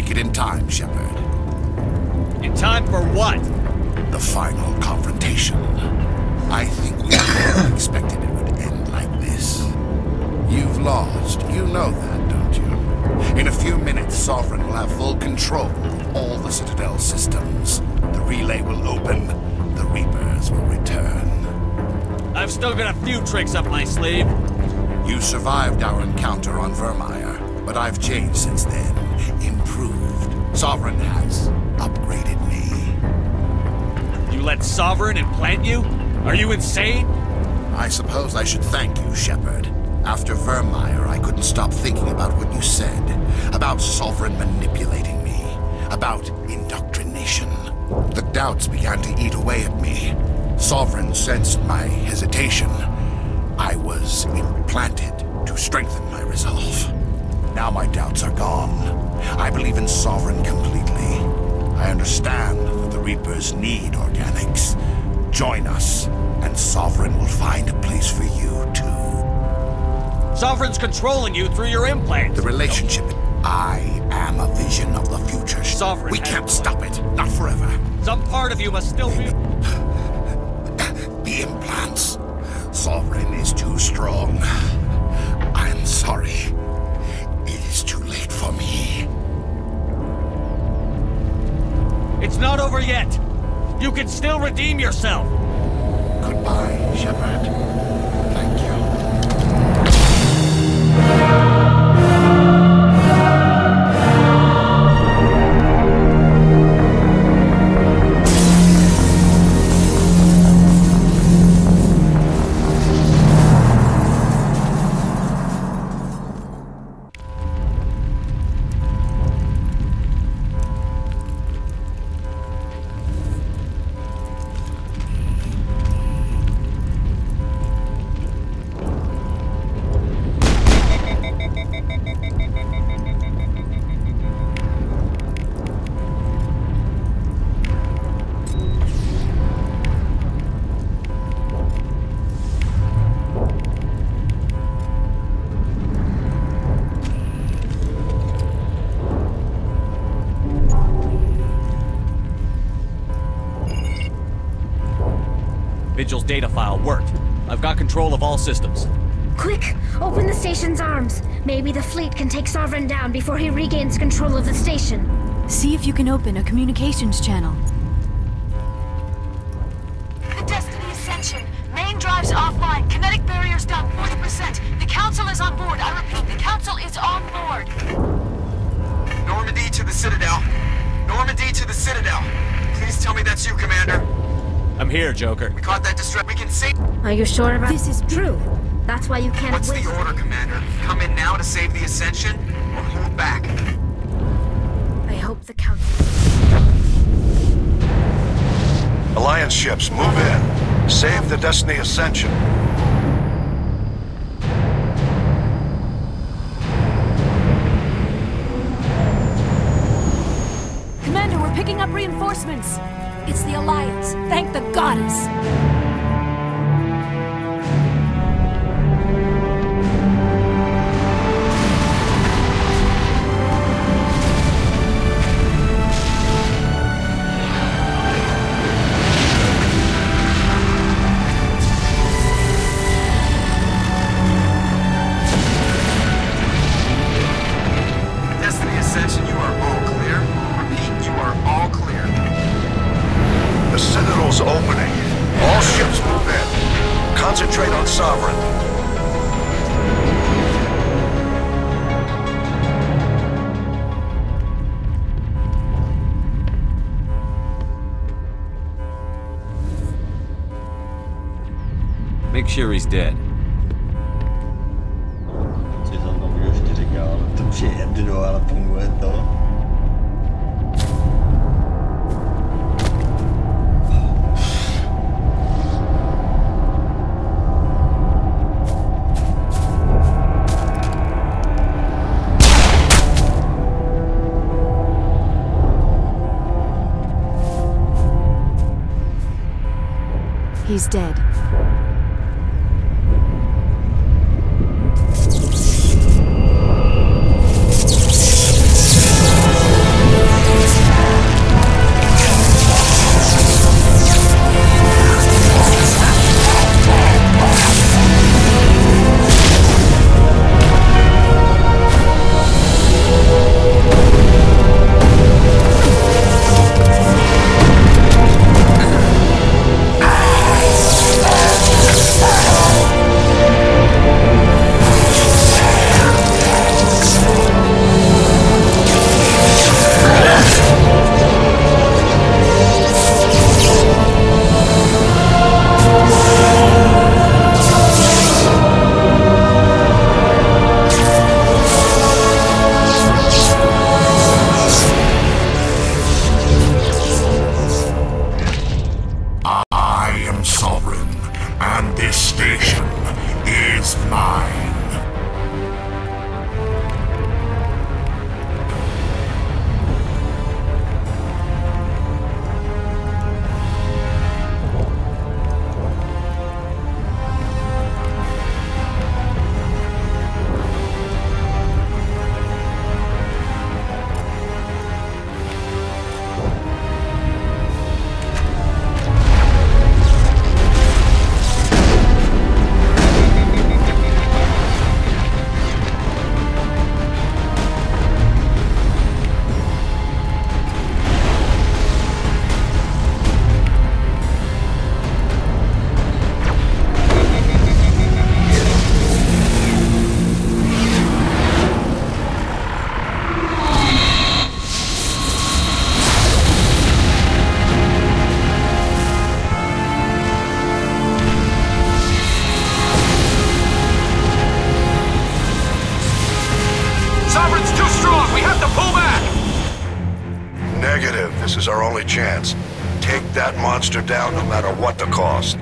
make it in time, Shepard. In time for what? The final confrontation. I think we all expected it would end like this. You've lost. You know that, don't you? In a few minutes, Sovereign will have full control of all the Citadel systems. The relay will open. The Reapers will return. I've still got a few tricks up my sleeve. You survived our encounter on Vermeer, but I've changed since then. Improved. Sovereign has upgraded me. You let Sovereign implant you? Are you insane? I suppose I should thank you, Shepard. After Vermeer, I couldn't stop thinking about what you said. About Sovereign manipulating me. About indoctrination. The doubts began to eat away at me. Sovereign sensed my hesitation. I was implanted to strengthen my resolve. Now my doubts are gone. I believe in Sovereign completely. I understand that the Reapers need organics. Join us, and Sovereign will find a place for you, too. Sovereign's controlling you through your implant. The relationship... I am a vision of the future. Sovereign... We can't stop it. Not forever. Some part of you must still be... The implants. Sovereign is too strong. I'm sorry. It is too late for me. It's not over yet. You can still redeem yourself. Goodbye, Shepard. Thank you. Vigil's data file worked. I've got control of all systems. Quick! Open the station's arms. Maybe the fleet can take Sovereign down before he regains control of the station. See if you can open a communications channel. The Destiny Ascension. Main drives offline. Kinetic barriers down 40%. The Council is on board. I repeat, the Council is on board. Normandy to the Citadel. Normandy to the Citadel. Please tell me that's you, Commander. I'm here, Joker. We caught that distress. We can see... Are you sure about This is true? That's why you can't What's waste... the order, Commander? Come in now to save the Ascension, or hold back? I hope the Council... Alliance ships, move in. Save the Destiny Ascension. Commander, we're picking up reinforcements. It's the Alliance. Thank the goddess. Destiny Ascension, you are all clear. Repeat, you are all clear. The Citadel's opening. All ships move in. Concentrate on Sovereign. Make sure he's dead. Co jsem to ještě říkal, to jedno, ale funguje to. He's dead. This is our only chance. Take that monster down no matter what the cost.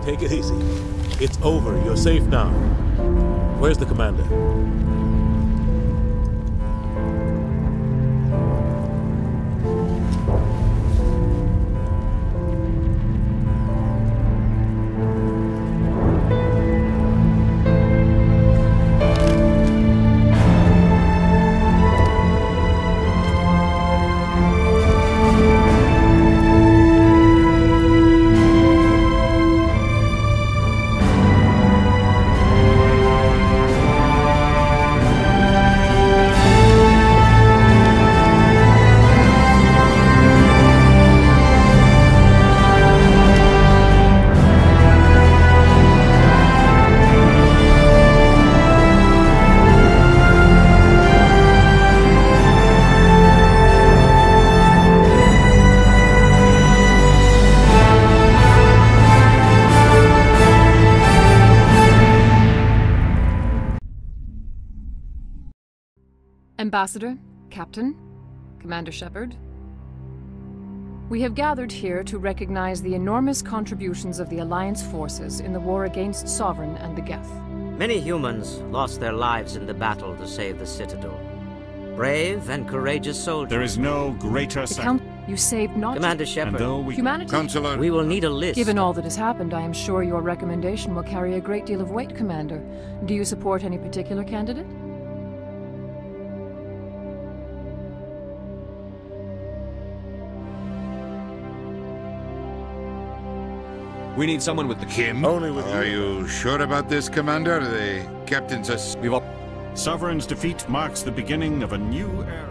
Take it easy. It's over. You're safe now. Where's the commander? Ambassador, Captain, Commander Shepard, we have gathered here to recognize the enormous contributions of the Alliance forces in the war against Sovereign and the Geth. Many humans lost their lives in the battle to save the Citadel. Brave and courageous soldiers. There is no greater You saved not Commander Shepard, humanity. Counselor, we will need a list. Given all that has happened, I am sure your recommendation will carry a great deal of weight, Commander. Do you support any particular candidate? We need someone with the him? Only with Are you sure about this, Commander? The captain's a... Sovereign's defeat marks the beginning of a new era.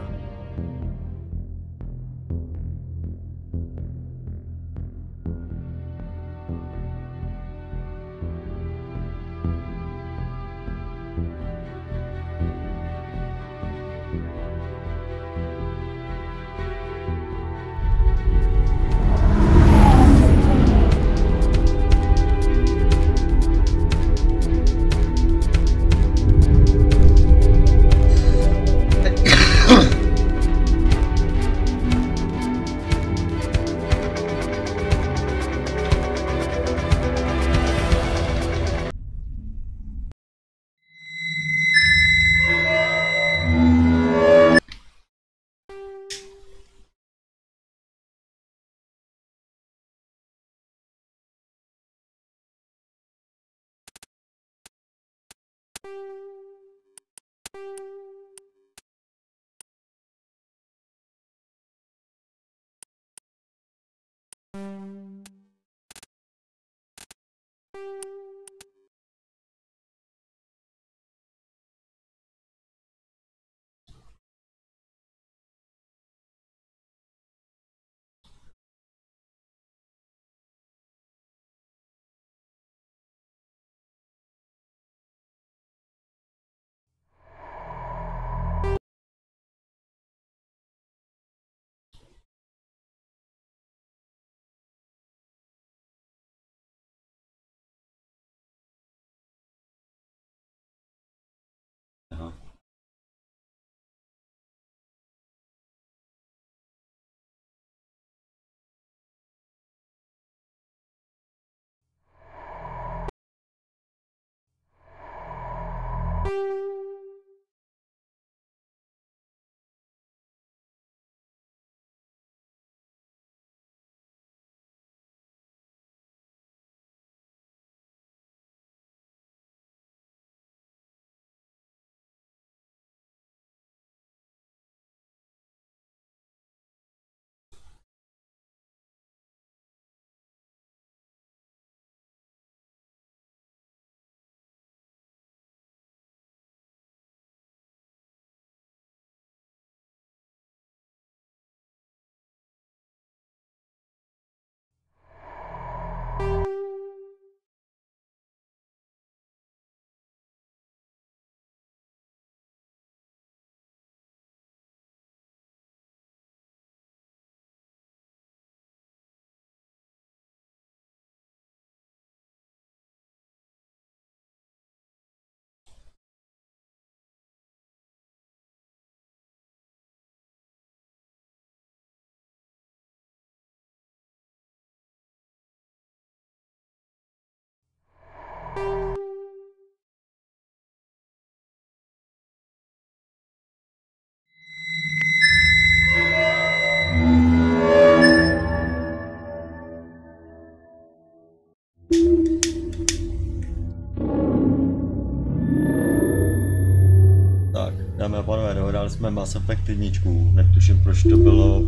Dámy a pánové, dohráli jsme Mass Effect 1, netuším proč to bylo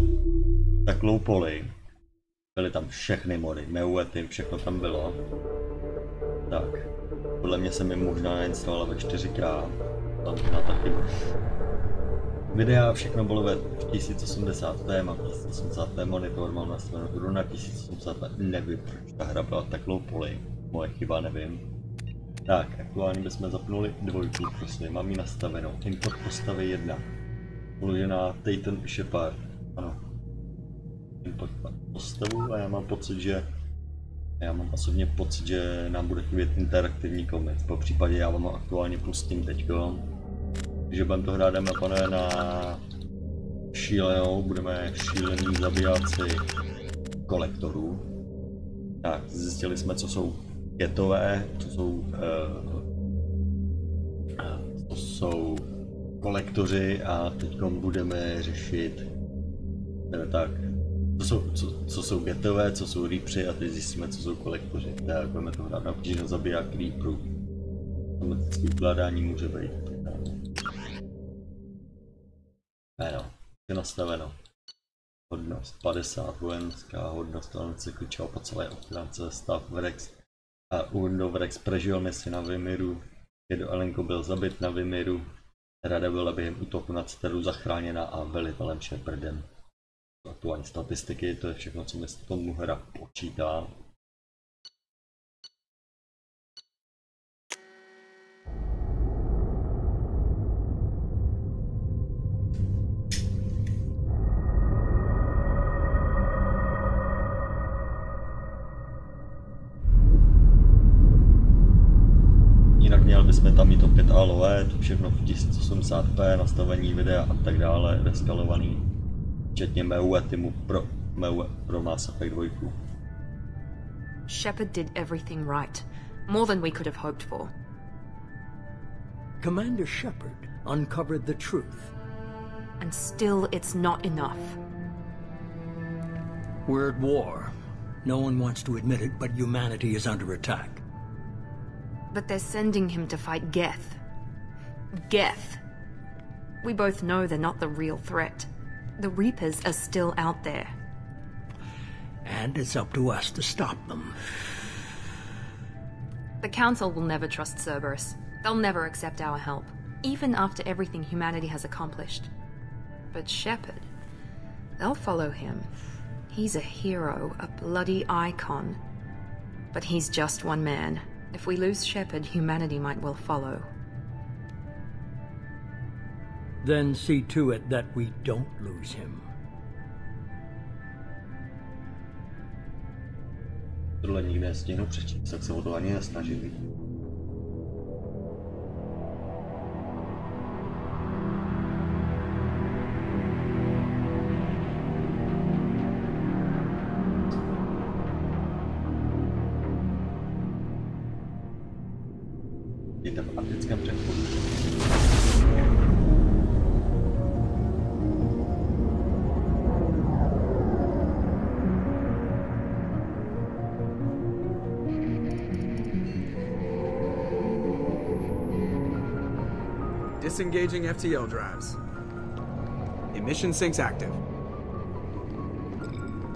tak low poly. Byly tam všechny mody, MEUITM, všechno tam bylo. Tak, podle mě jsem mi možná nainstaloval ve 4K, tam možná taky. Videa všechno bylo ve 1080p, mám 1080p monitor, mám nastavenou na 1080p, nevím proč ta hra byla tak low poly, moje chyba, nevím. Tak, aktuálně bychom zapnuli dvojku, prostě, mám ji nastavenou, import postavy 1, uložená Titan Shepard, ano, import postavu a já mám osobně pocit, že nám bude chybět interaktivní komiks, po případě já vám ho aktuálně pustím teďko, takže budeme to hrát, dáme pane na šílenou, budeme šílený zabijáci kolektorů. Tak, zjistili jsme, co jsou getové, co jsou kolektoři a teď budeme řešit, tak, co jsou getové, co jsou reapři a teď zjistíme, co jsou kolektoři. Tak budeme to hrát na obtížnost zabiják reaperů. Automatické ukládání může být. Ano, je nastaveno. Hodnost 50, vojenská hodnost, se klíčila po celé ochránce, stav Vrex a Urno Vrex přežil misi na Vymiru. Jedo Alenko byl zabit na Vymiru. Rada byla během útoku na Citadelu zachráněna a velitelem Shepardem. Aktuální statistiky, to je všechno, co mi z tomu hra počítá. Jinak měli bychom tam mít opět ALOE, to všechno v 1080p, nastavení videa a tak dále, reskalovaný. Včetně MEUITMu pro Mass Effect 2. Shepard did everything right. More than we could have hoped for. Commander Shepard uncovered the truth. And still it's not enough. We're at war. No one wants to admit it, but humanity is under attack. But they're sending him to fight Geth. Geth. We both know they're not the real threat. The Reapers are still out there. And it's up to us to stop them. The Council will never trust Cerberus. They'll never accept our help, even after everything humanity has accomplished. But Shepard, they'll follow him. He's a hero, a bloody icon. But he's just one man. If we lose Shepard, humanity might well follow. Then see to it that we don't lose him. Tohle nikdy nestihnu přečíst, tak se o to ani nesnažili. Jde v africkém přechodu. Disengaging FTL drives. Emission sinks active.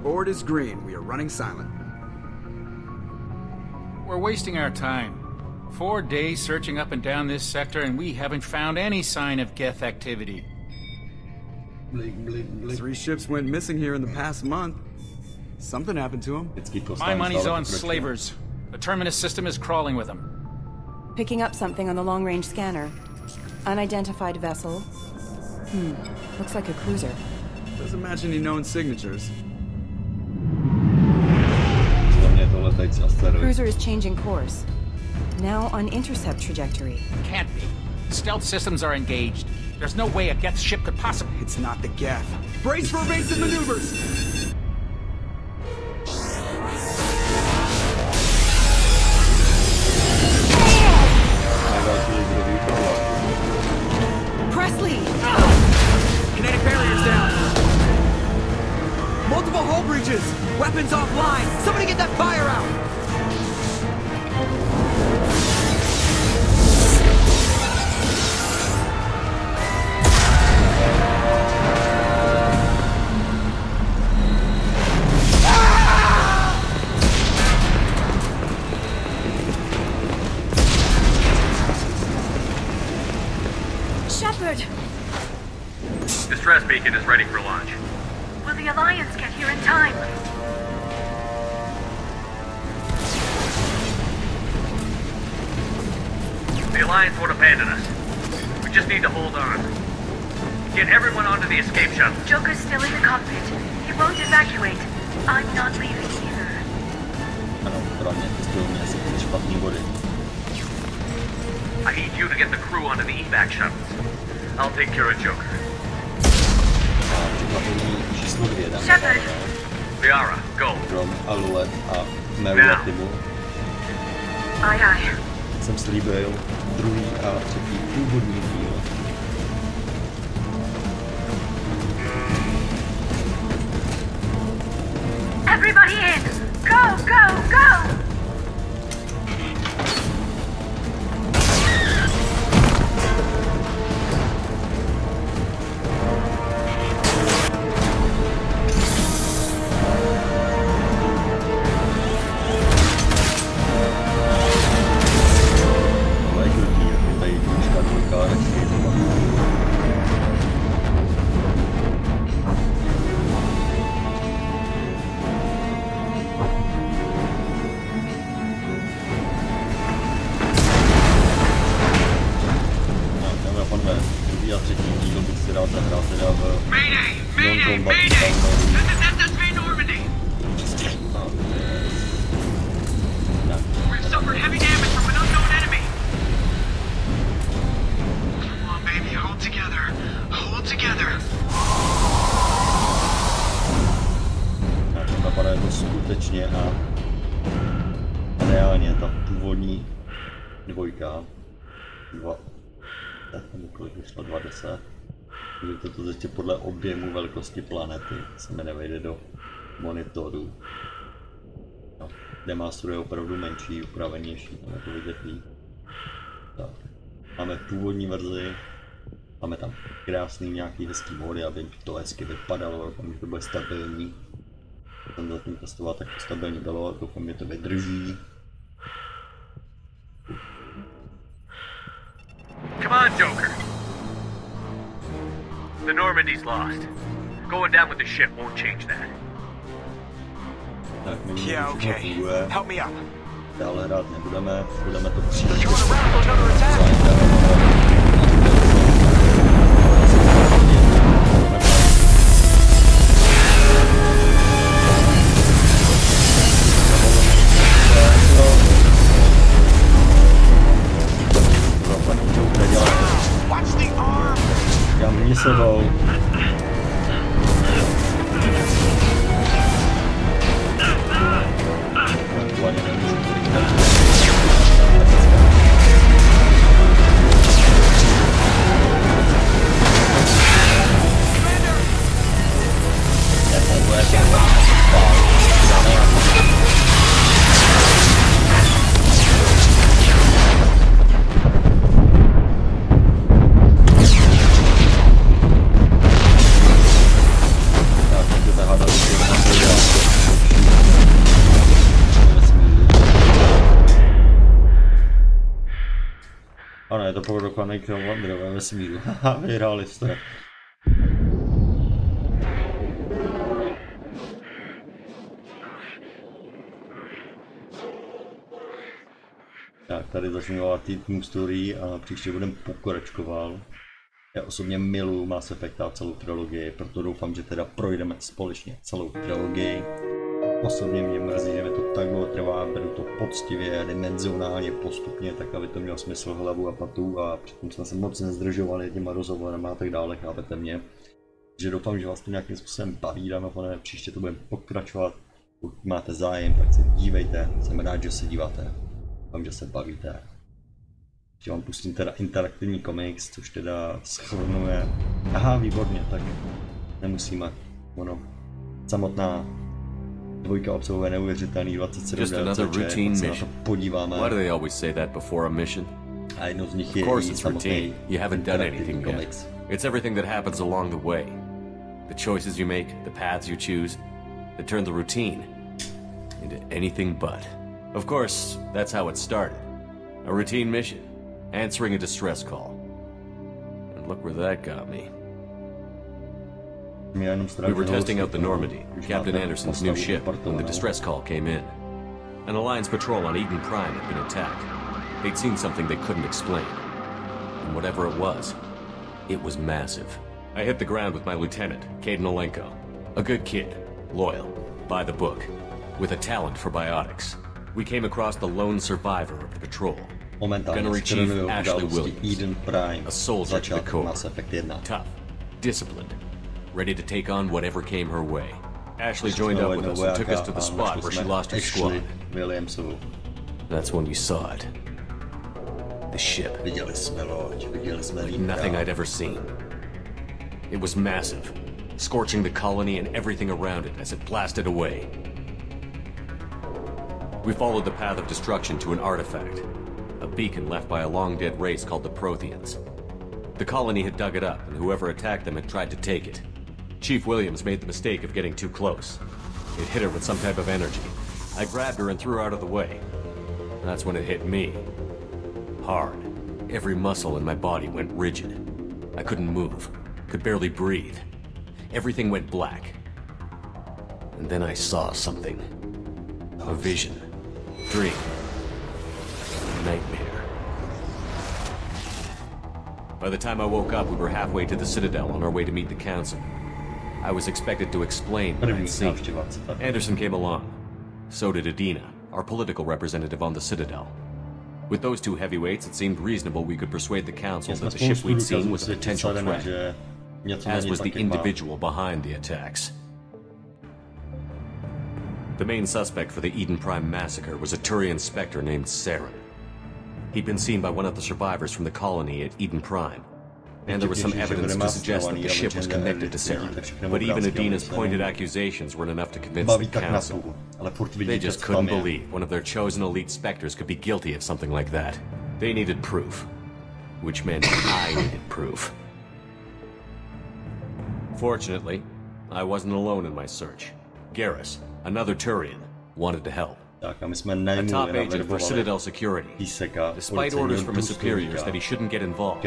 Board is green. We are running silent. We're wasting our time. 4 days searching up and down this sector, and we haven't found any sign of Geth activity. Blink, blink, blink. 3 ships went missing here in the past month. Something happened to them. My money's on slavers. The Terminus system is crawling with them. Picking up something on the long-range scanner. Unidentified vessel. Looks like a cruiser. Doesn't match any known signatures. Cruiser is changing course. Now on intercept trajectory. Can't be. Stealth systems are engaged. There's no way a Geth ship could possibly... It's not the Geth. Brace for evasive maneuvers! Presley! Kinetic barriers down! Multiple hull breaches! Weapons offline! Somebody get that fire out! Shepard! Distress beacon is ready for launch. Will the Alliance get here in time? The Alliance won't abandon us. We just need to hold on. Get everyone onto the escape shuttle. Joker's still in the cockpit. He won't evacuate. I'm not leaving either. I need you to get the crew onto the evac shuttles. I'll take care of Joker. Shepard! Liara, go. Now. Aye, aye. Jsem slíbil druhý a třetí původní díl. Everybody in! Go, go, go! Tady druhý a třetí díl bych si rád zahrál teda v non-combat napadá to skutečně a reálně ta původní dvojka, nebo kolik vyšlo, 20, že to ještě podle objemu velikosti planety se mi nevejde do monitoru. No, Demaster je opravdu menší, upravenější, tam je to vidět líp. Tak. Máme původní verzi, máme tam krásný nějaký hezký mody, aby to hezky vypadalo, doufám, že to bude stabilní. Jsem zatím testovat, tak to stabilní bylo, doufám, že to vydrží. Come on, Joker. The Normandy's lost. Going down with the ship won't change that. Tak, yeah, okay. Help me up. Dále hrát nebudeme, budeme to příště. Já mě sebou. Ano, je to produkovaný kilometr ve vesmíru. Haha, vyhráli jste. Tak, tady začnu týdnů story a příště budeme pokračkoval. Já osobně miluji Mass Effect a celou trilogii, proto doufám, že teda projdeme společně celou trilogii. Osobně mě mrzí, že mi to tak dlouho trvá, beru to poctivě, dimenzionálně, postupně, tak aby to mělo smysl, hlavu a patu a přitom jsme se moc nezdržovali těma rozhovorama a tak dále, chápete mě. Takže doufám, že vás to nějakým způsobem baví, dáme pane, příště to budeme pokračovat. Pokud máte zájem, tak se dívejte, jsem rád, že se díváte, doufám, že se bavíte. Že vám pustím teda interaktivní komiks, což teda shrnuje. Aha, výborně, tak nemusíme, ono, samotná dvojka obsahuje neuvěřitelný 27 DLC, se na to podíváme. Why do they always say that before a mission? A jedno z nich je i samotný interaktivní komiks. It's everything that happens along the way. The choices you make, the paths you choose, that turn the routine into anything but. Of course, that's how it started. A routine mission, answering a distress call. And look where that got me. We were testing out the Normandy, Captain Anderson's new ship, when the distress call came in. An Alliance patrol on Eden Prime had been attacked. They'd seen something they couldn't explain. And whatever it was massive. I hit the ground with my lieutenant, Caden Olenko. A good kid, loyal, by the book, with a talent for biotics. We came across the lone survivor of the patrol. Gunnery Chief Ashley Williams, a soldier to the core. Tough, disciplined, ready to take on whatever came her way. Ashley joined up with us and took us to the spot where she lost her squad. That's when we saw it. The ship. Like nothing I'd ever seen. It was massive, scorching the colony and everything around it as it blasted away. We followed the path of destruction to an artifact, a beacon left by a long-dead race called the Protheans. The colony had dug it up, and whoever attacked them had tried to take it. Chief Williams made the mistake of getting too close. It hit her with some type of energy. I grabbed her and threw her out of the way. That's when it hit me. Hard. Every muscle in my body went rigid. I couldn't move, could barely breathe. Everything went black. And then I saw something. A vision. Dream. Nightmare. By the time I woke up, we were halfway to the Citadel on our way to meet the Council. I was expected to explain what I'd seen. Anderson came along. So did Adina, our political representative on the Citadel. With those two heavyweights, it seemed reasonable we could persuade the Council that the ship we'd seen was a potential threat, as was the individual behind the attacks. The main suspect for the Eden Prime massacre was a Turian Spectre named Saren. He'd been seen by one of the survivors from the colony at Eden Prime, and there was some evidence to suggest that the ship was connected to Saren. But even Adina's pointed accusations weren't enough to convince the Council. They just couldn't believe one of their chosen elite Spectres could be guilty of something like that. They needed proof, which meant I needed proof. Fortunately, I wasn't alone in my search. Garrus, another Turian, wanted to help. A top agent for Citadel Security. Despite orders from his superiors that he shouldn't get involved,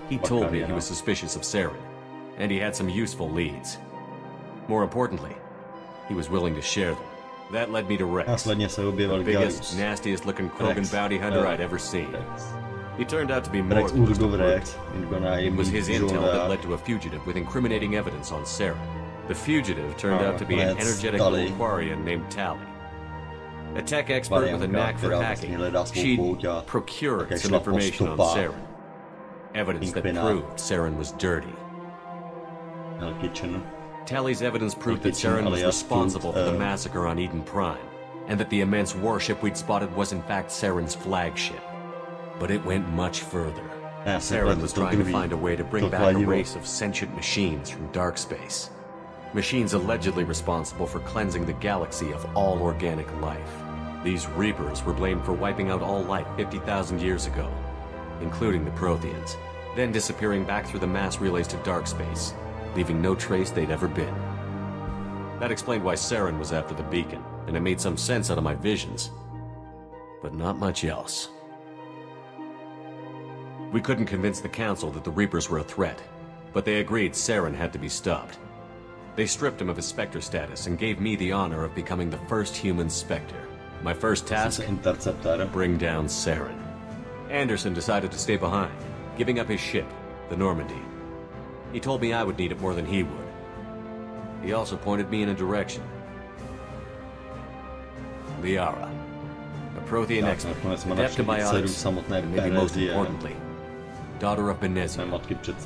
he told me he was suspicious of Saren, and he had some useful leads. More importantly, he was willing to share them. That led me to Rex, the biggest, nastiest looking Krogan bounty hunter I'd ever seen. He turned out to be more than just a brute. It was his intel that led to a fugitive with incriminating evidence on Saren. The fugitive turned out to be an energetic little Quarian named Tali. A tech expert with a knack for hacking, she'd procured some information on Saren. Evidence that proved Saren was dirty. Tali's evidence proved that Saren was responsible for the massacre on Eden Prime, and that the immense warship we'd spotted was in fact Saren's flagship. But it went much further. Saren was trying to find a way to bring back a race of sentient machines from dark space. Machines allegedly responsible for cleansing the galaxy of all organic life. These Reapers were blamed for wiping out all life 50,000 years ago, including the Protheans, then disappearing back through the mass relays to dark space, leaving no trace they'd ever been. That explained why Saren was after the beacon, and it made some sense out of my visions, but not much else. We couldn't convince the Council that the Reapers were a threat, but they agreed Saren had to be stopped. They stripped him of his Spectre status and gave me the honor of becoming the first human Spectre. My first task? Bring down Saren. Anderson decided to stay behind, giving up his ship, the Normandy. He told me I would need it more than he would. He also pointed me in a direction. Liara, a Prothean expert, adept in biotics, and maybe most importantly, daughter of Benezia,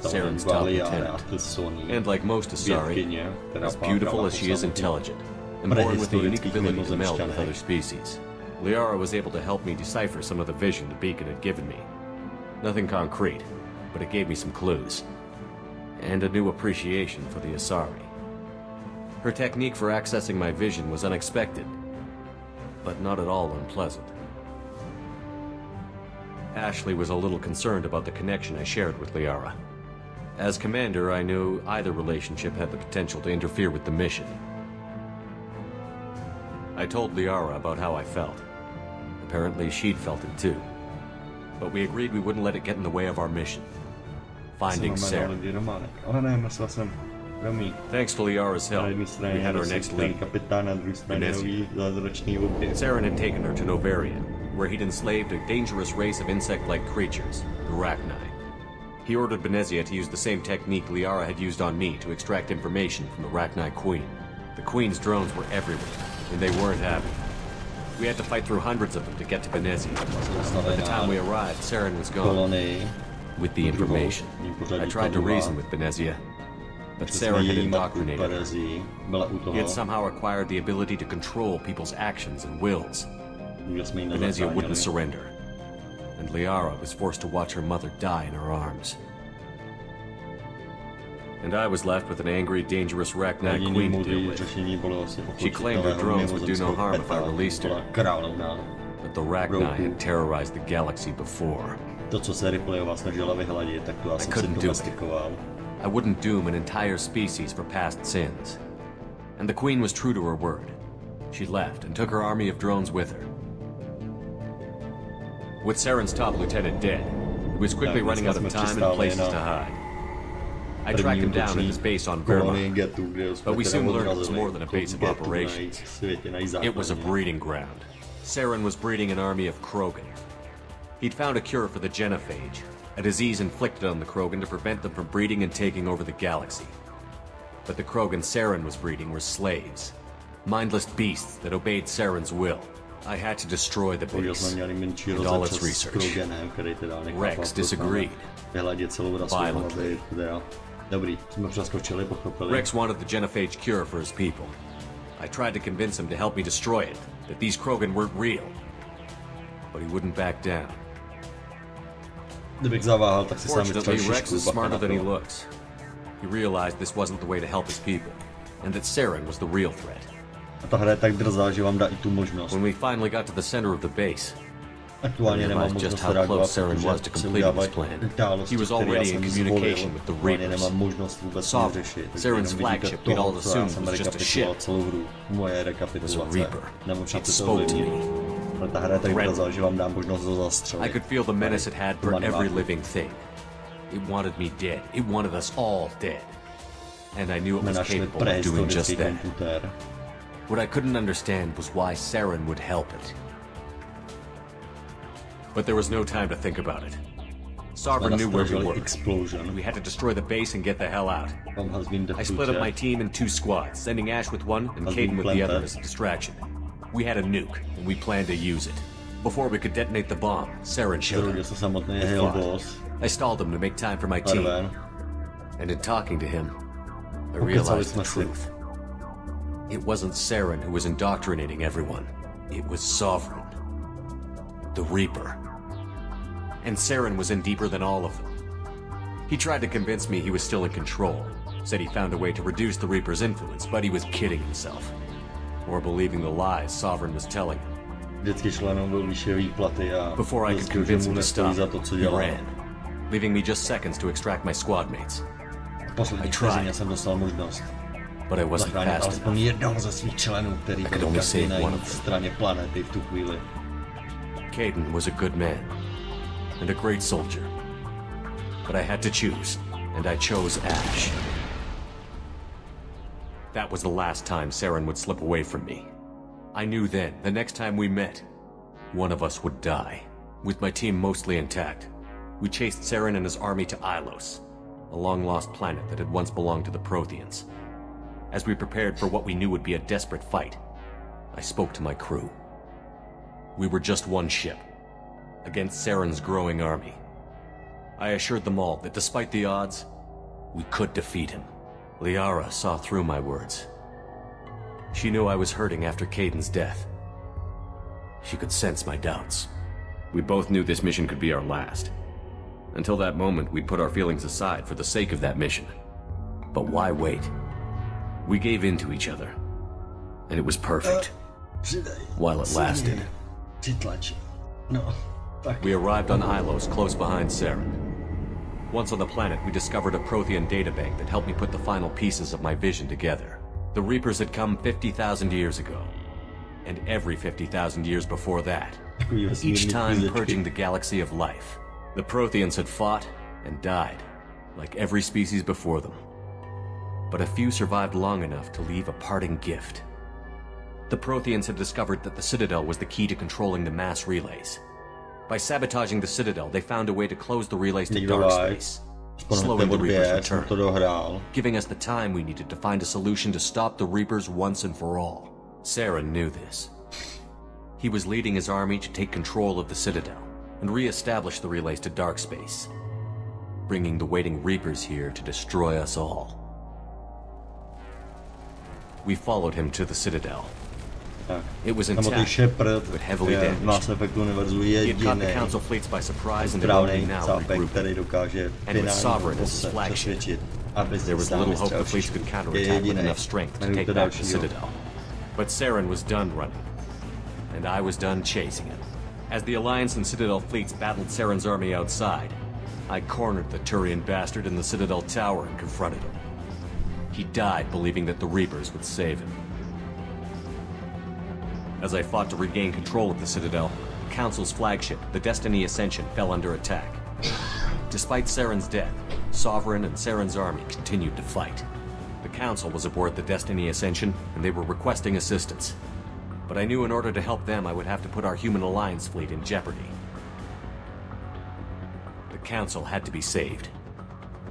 Saren's top lieutenant. And like most Asari, as beautiful as she is intelligent, and born with the unique ability to meld with other species. Liara was able to help me decipher some of the vision the beacon had given me. Nothing concrete, but it gave me some clues. And a new appreciation for the Asari. Her technique for accessing my vision was unexpected, but not at all unpleasant. Ashley was a little concerned about the connection I shared with Liara. As commander, I knew either relationship had the potential to interfere with the mission. I told Liara about how I felt. Apparently she'd felt it too. But we agreed we wouldn't let it get in the way of our mission. Finding Saren. Thanks to Liara's help, we had our next lead, Benezia. Saren had taken her to Novaria, where he'd enslaved a dangerous race of insect-like creatures, the Rachni. He ordered Benezia to use the same technique Liara had used on me to extract information from the Rachni Queen. The Queen's drones were everywhere, and they weren't happy. We had to fight through hundreds of them to get to Benezia. By the time we arrived, Saren was gone. With the information, I tried to reason with Benezia, but Saren had indoctrinated her. He had somehow acquired the ability to control people's actions and wills. Benezia wouldn't surrender, and Liara was forced to watch her mother die in her arms. And I was left with an angry, dangerous Rachni Queen to deal with. She claimed her drones would do no harm if I released her, but the Rachni had terrorized the galaxy before. I couldn't do it. I wouldn't doom an entire species for past sins. And the Queen was true to her word. She left and took her army of drones with her. With Saren's top lieutenant dead, he was quickly running out of time and places to hide. I tracked him down at his base on Verma, but we soon learned it was more than a base of operations. It was a breeding ground. Saren was breeding an army of Krogan. He'd found a cure for the genophage, a disease inflicted on the Krogan to prevent them from breeding and taking over the galaxy. But the Krogan Saren was breeding were slaves, mindless beasts that obeyed Saren's will. I had to destroy the base and all its research. Rex disagreed. Violently. Rex wanted the genophage cure for his people. I tried to convince him to help me destroy it, that these Krogan weren't real. But he wouldn't back down. Fortunately, Rex is smarter than he looks. He realized this wasn't the way to help his people, and that Saren was the real threat. When we finally got to the center of the base, I realized just how close Saren was to completing his plan. He was already in communication with the Reapers. Sovereign, Saren's flagship we'd all assumed was just a ship. It was a Reaper. It spoke to me. I could feel the menace it had for every living thing. It wanted me dead. It wanted us all dead. And I knew it was capable of doing just that. What I couldn't understand was why Saren would help it. But there was no time to think about it. Sovereign knew where we were. We had to destroy the base and get the hell out. I split up my team in 2 squads, sending Ash with one and Caden with the other as a distraction. We had a nuke, and we planned to use it. Before we could detonate the bomb, Saren showed up. I stalled him to make time for my team. And in talking to him, I realized the truth. It wasn't Saren who was indoctrinating everyone. It was Sovereign. The Reaper. And Saren was in deeper than all of them. He tried to convince me he was still in control. Said he found a way to reduce the Reaper's influence, but he was kidding himself. Or believing the lies Sovereign was telling him. Before I could convince him to stop, he ran, leaving me just seconds to extract my squad mates. I tried, but I wasn't fast enough. I could only save one of them. Caden was a good man, and a great soldier. But I had to choose, and I chose Ash. That was the last time Saren would slip away from me. I knew then, the next time we met, one of us would die. With my team mostly intact, we chased Saren and his army to Ilos, a long-lost planet that had once belonged to the Protheans. As we prepared for what we knew would be a desperate fight, I spoke to my crew. We were just one ship, against Saren's growing army. I assured them all that despite the odds, we could defeat him. Liara saw through my words. She knew I was hurting after Caden's death. She could sense my doubts. We both knew this mission could be our last. Until that moment, we'd put our feelings aside for the sake of that mission. But why wait? We gave in to each other, and it was perfect. While it lasted. We arrived on Ilos, close behind Saren. Once on the planet, we discovered a Prothean databank that helped me put the final pieces of my vision together. The Reapers had come 50,000 years ago, and every 50,000 years before that, each time purging the galaxy of life. The Protheans had fought and died, like every species before them. But a few survived long enough to leave a parting gift. The Protheans had discovered that the Citadel was the key to controlling the mass relays. By sabotaging the Citadel, they found a way to close the relays to dark space, slowing the Reapers' return, giving us the time we needed to find a solution to stop the Reapers once and for all. Saren knew this. He was leading his army to take control of the Citadel and re-establish the relays to dark space, bringing the waiting Reapers here to destroy us all. We followed him to the Citadel. It was intact, but heavily damaged. He had caught the Council fleets by surprise and they were only now regrouping. And with Sovereign as his flagship, there was little hope the fleets could counterattack with enough strength to take back the Citadel. But Saren was done running, and I was done chasing him. As the Alliance and Citadel fleets battled Saren's army outside, I cornered the Turian bastard in the Citadel tower and confronted him. He died believing that the Reapers would save him. As I fought to regain control of the Citadel, the Council's flagship, the Destiny Ascension, fell under attack. Despite Saren's death, Sovereign and Saren's army continued to fight. The Council was aboard the Destiny Ascension, and they were requesting assistance. But I knew in order to help them, I would have to put our human Alliance fleet in jeopardy. The Council had to be saved.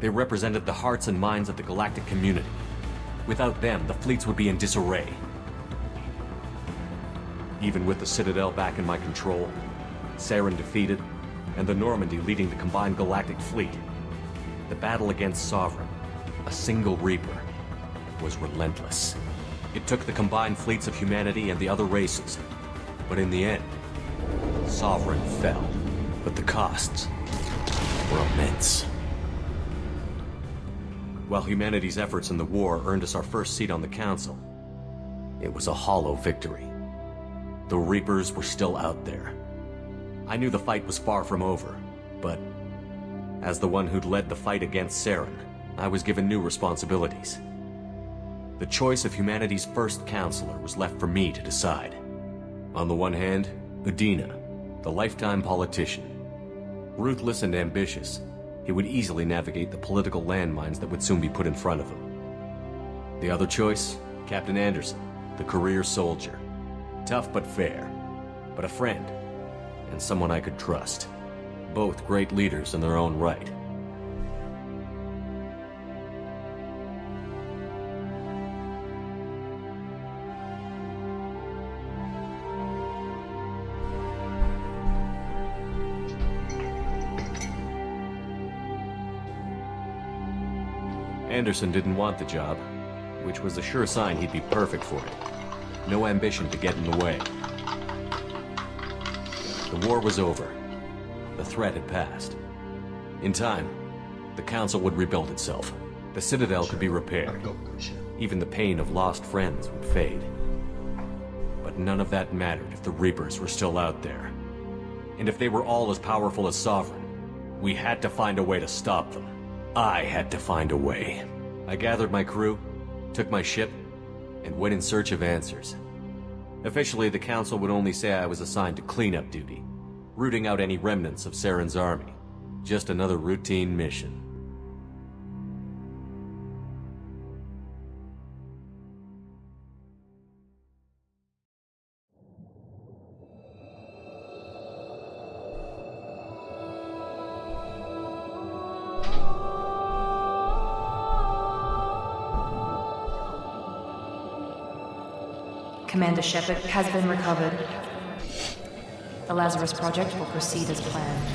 They represented the hearts and minds of the galactic community. Without them, the fleets would be in disarray. Even with the Citadel back in my control, Saren defeated, and the Normandy leading the combined galactic fleet, the battle against Sovereign, a single Reaper, was relentless. It took the combined fleets of humanity and the other races, but in the end, Sovereign fell. But the costs were immense. While humanity's efforts in the war earned us our first seat on the Council, it was a hollow victory. The Reapers were still out there. I knew the fight was far from over, but as the one who'd led the fight against Saren, I was given new responsibilities. The choice of humanity's first counselor was left for me to decide. On the one hand, Udina, the lifetime politician. Ruthless and ambitious, he would easily navigate the political landmines that would soon be put in front of him. The other choice, Captain Anderson, the career soldier. Tough but fair, but a friend, and someone I could trust. Both great leaders in their own right. Anderson didn't want the job, which was a sure sign he'd be perfect for it. No ambition to get in the way. The war was over. The threat had passed. In time, the Council would rebuild itself. The Citadel could be repaired. Even the pain of lost friends would fade. But none of that mattered if the Reapers were still out there. And if they were all as powerful as Sovereign, we had to find a way to stop them. I had to find a way. I gathered my crew, took my ship, and went in search of answers. Officially, the Council would only say I was assigned to cleanup duty, rooting out any remnants of Saren's army. Just another routine mission. Commander Shepard has been recovered. The Lazarus Project will proceed as planned.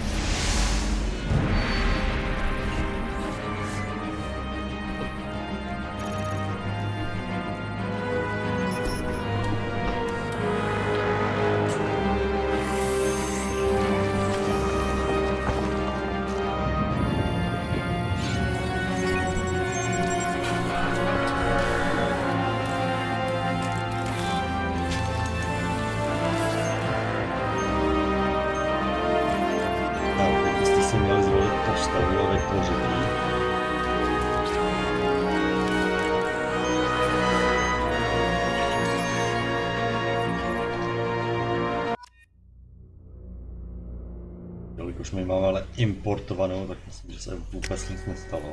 Jelikož my máme ale importovanou, tak myslím, že se vůbec nic nestalo.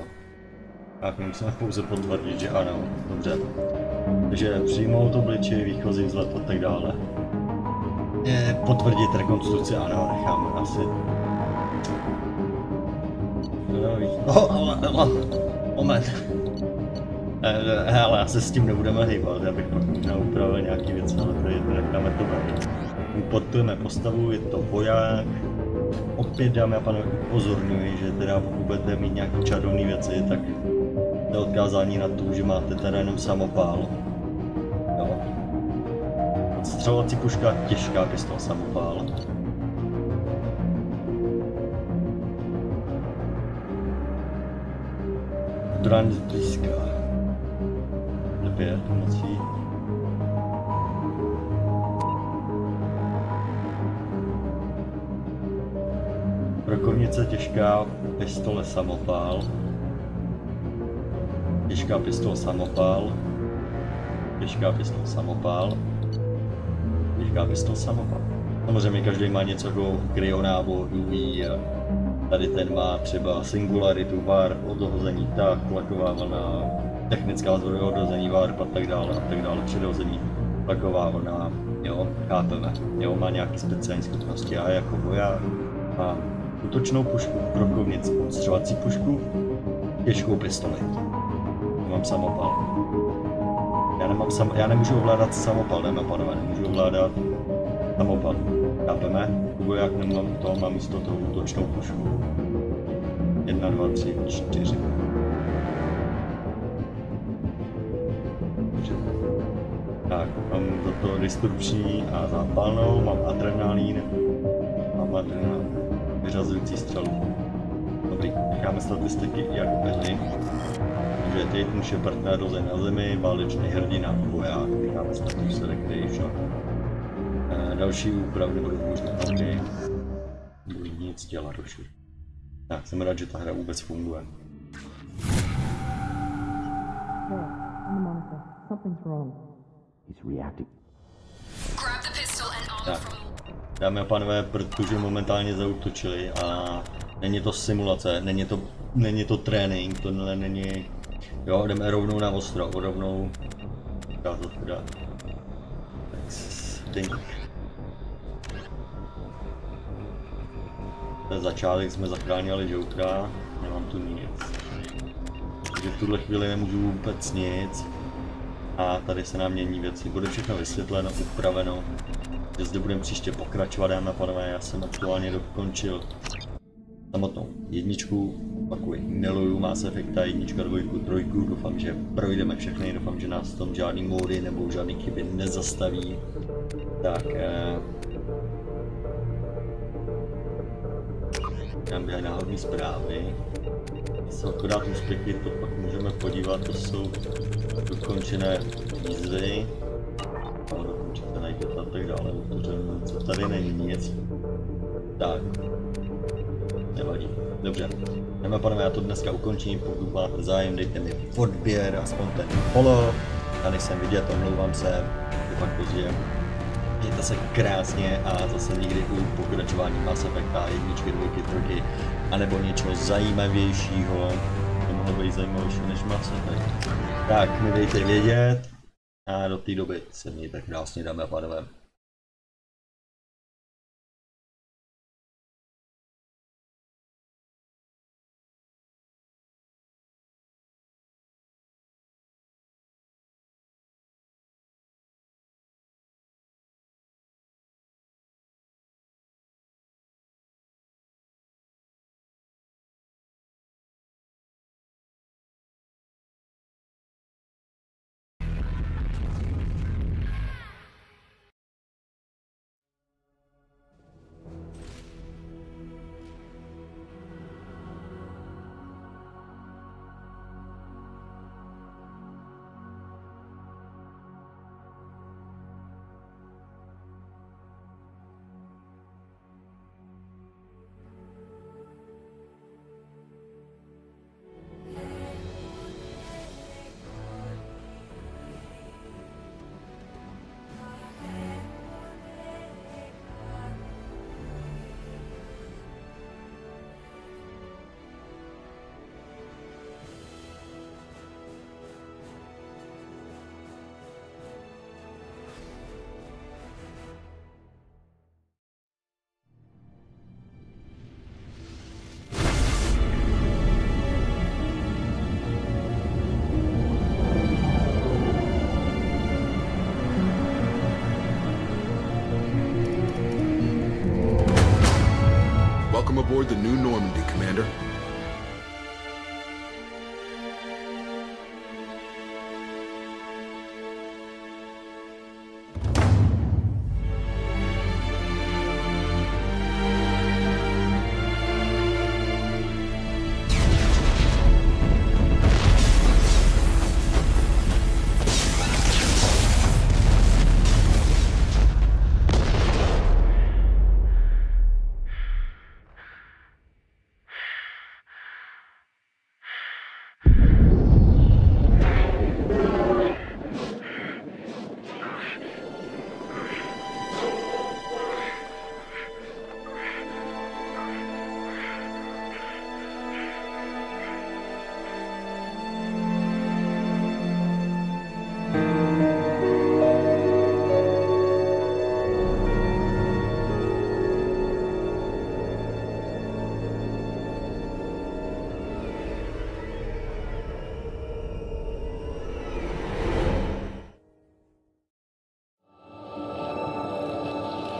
Tak my musíme pouze potvrdit, že ano, dobře. Takže přijmout obličej, výchozí vzhled a tak dále. Potvrdit rekonstrukci, ano, necháme asi. Moment. Ale asi s tím nebudeme hýbat, já bych pak možná upravil nějaký věc, ale tady necháme to být. Importujeme postavu, je to voják. Opět, dámy a pánové, upozorňuji, že teda pokud budete mít nějaké čarovné věci, tak jste odkázáni na to, že máte teda jenom samopál. Jo. Střelovací puška, těžká pistol, samopál. Zbraň zblízka. Opět pomocí. Brokovnice, těžká pistole, samopál. Těžká pistole, samopál. Těžká pistole, samopál. Těžká pistole, samopál. Samozřejmě každý má něco jako kryonábor, UV. Tady ten má třeba singularitu, warp, odhození, tak, tlaková vlna, technická odhození, warp a tak dále, přirození, tlaková vlna, jo, chápeme, jo, má nějaké speciální schopnosti. Já jako voják mám útočnou pušku, brokovnici, odstřelovací pušku, těžkou pistoli. Mám samopal. Já nemůžu ovládat samopal, dámy a pánové, nemůžu ovládat samopal. Chápeme? Jak nemám to, mám místo toho útočnou pušku. 1, 2, 3, 4. Tak, mám za to disrupční a zápalnou, mám adrenalín, vyřazující střelu. Dobrý, necháme statistiky jak byly. Takže teď muž je partner rozen na zemi, válečný hrdina, voják, necháme status recreation. Další úpravy nebudou možné, OK. Nebudu nic dělat už. Tak, jsem rád, že ta hra vůbec funguje. Tak, dámy a pánové, protože momentálně zaútočili a není to simulace, není to trénink, tohle není... Jo, jdeme rovnou na ostro, rovnou... Dá to teda... Tak, ten začátek jsme zachránili Jokera, nemám tu nic. Takže v tuhle chvíli nemůžu vůbec nic. A tady se nám mění věci, bude všechno vysvětleno, upraveno. Že zde budeme příště pokračovat, dámy a pánové, já jsem aktuálně dokončil samotnou jedničku, opakuji, miluju Mass Effecta, 1, 2, 3, doufám, že projdeme všechny, doufám, že nás v tom žádný módy nebo žádný chyby nezastaví. Tak, nám běhají náhodné zprávy. Jsou akorát úspěchy, to pak můžeme podívat, to jsou dokončené výzvy. Ale dokončíte najděte a tak dále, co tady není nic. Tak, nevadí. Dobře, dámy a pánové, já to dneska ukončím, pokud máte zájem, dejte mi odběr, aspoň ten follow. Já nejsem vidět, omlouvám se, je fakt pozdě. Mějte se krásně a zase někdy u pokračování Mass Effecta 1, 2, 3, anebo něčeho zajímavějšího. To mohlo být zajímavější než Mass Effect. Tak mi dejte vědět a do té doby se mějte krásně, dámy a pánové. Welcome aboard the New Normandy, Commander.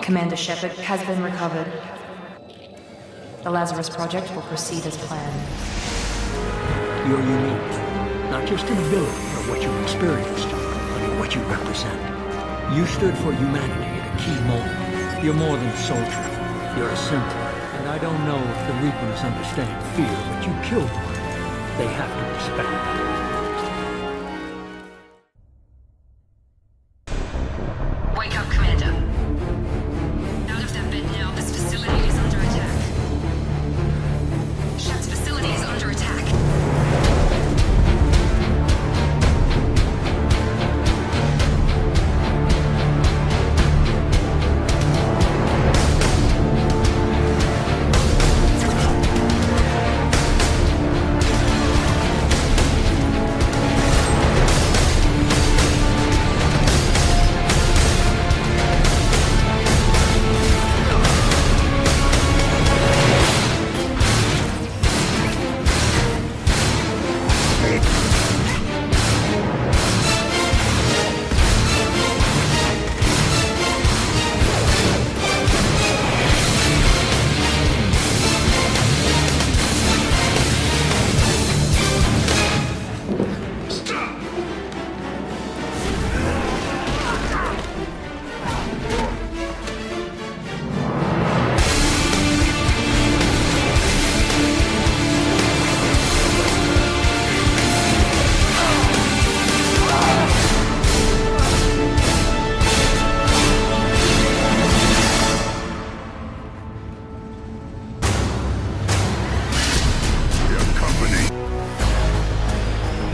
Commander Shepard has been recovered. The Lazarus Project will proceed as planned. You're unique. Not just in ability or what you've experienced, but in what you represent. You stood for humanity at a key moment. You're more than a soldier. You're a symbol. And I don't know if the Reapers understand fear, but you killed one. They have to respect that. Wake up, Commander. Out of that bed now. This facility is under attack. Shep's facility is under attack.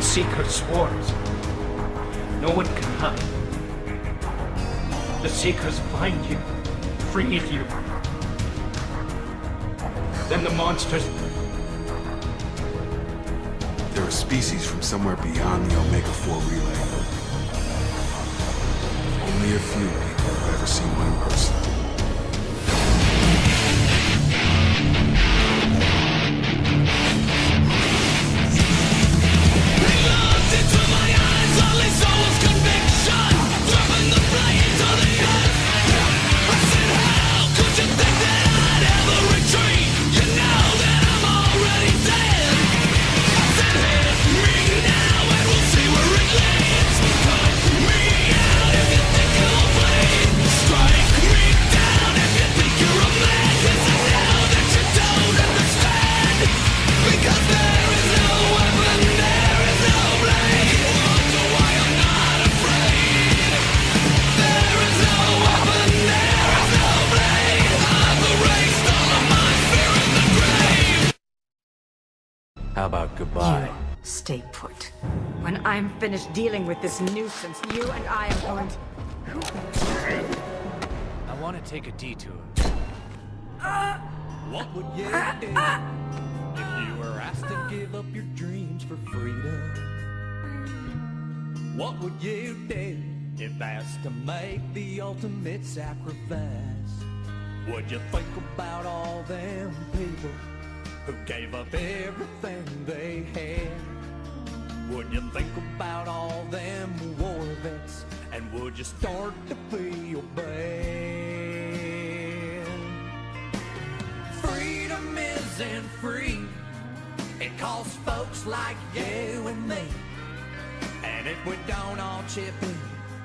Seeker's wars. No one can hide. The Seekers find you, freed you. Then the monsters... They're a species from somewhere beyond the Omega-4 relay. Only a few people have ever seen one in person. How about goodbye? You stay put. When I'm finished dealing with this nuisance, you and I are going to... I want to take a detour. What would you do if you were asked to give up your dreams for freedom? What would you do if asked to make the ultimate sacrifice? Would you think about all them people who gave up everything they had? Would you think about all them war vets, and would you start to feel bad? Freedom isn't free. It costs folks like you and me. And if we don't all chip in,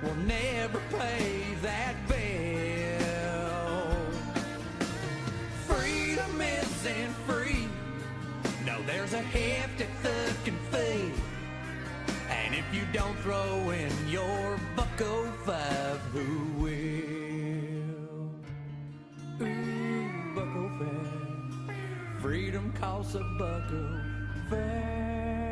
we'll never pay that bill. Freedom isn't free. No, there's a hefty fucking fee. And if you don't throw in your $1.05, who will? Ooh, $1.05. Freedom costs $1.05.